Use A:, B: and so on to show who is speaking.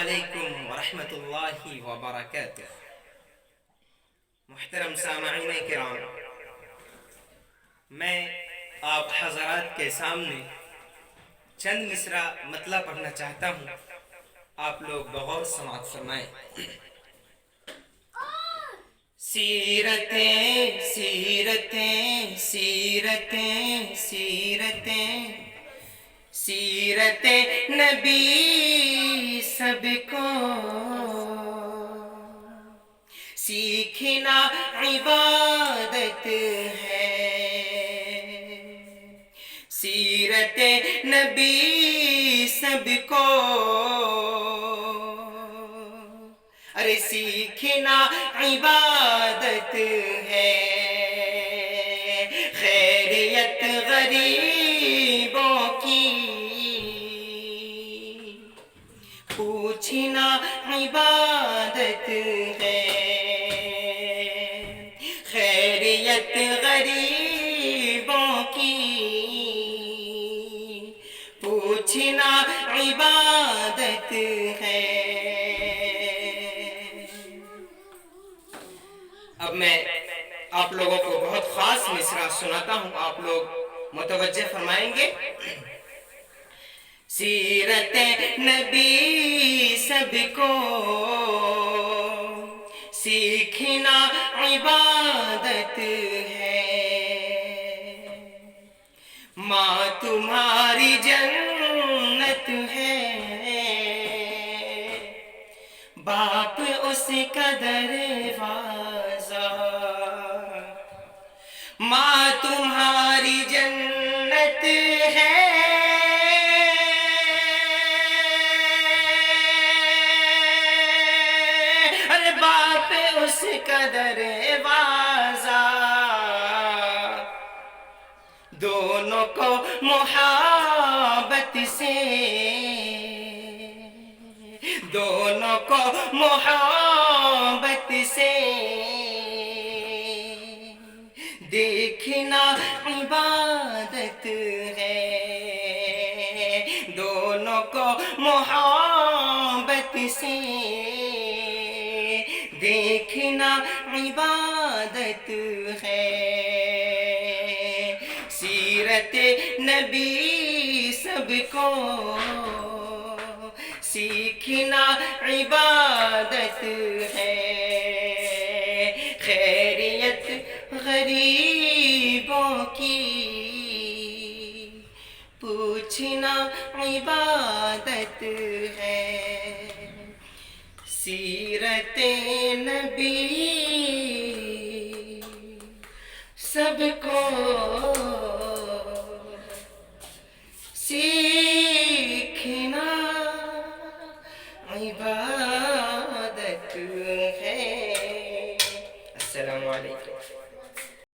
A: علیکم ورحمۃ اللہ وبرکاتہ۔ محترم سامعین کرام، میں آپ حضرات کے سامنے چند مصرع مطلع پڑھنا چاہتا ہوں، آپ لوگ بغور سماعت فرمائیں۔ سیرتیں سیرتیں سیرتیں سیرتیں سیرت نبی سب کو سیکھنا عبادت ہے۔ سیرت نبی سب کو ارے سیکھنا عبادت ہے۔ خیریت غریبوں کی پوچھنا عبادت ہے۔ خیریت غریبوں کی پوچھنا عبادت ہے۔ اب میں آپ لوگوں کو بہت خاص مصرع سناتا ہوں، آپ لوگ متوجہ فرمائیں گے۔ سیرت نبی سب کو سیکھنا عبادت ہے۔ ماں تمہاری جنت ہے، باپ اس کا دروازہ۔ ماں تمہاری جنت ہے، ارے باپ اس کا دروازہ۔ دونوں کو محبت سے، دونوں کو محبت سے دیکھنا عبادت ہے۔ دونوں کو محبت سے دیکھنا عبادت ہے۔ سیرت نبی سب کو سیکھنا عبادت ہے۔ خیریت غریبوں کی پوچھنا عبادت ہے۔ سیرت نبی سب کو سیکھنا عبادت ہے۔ السلام علیکم۔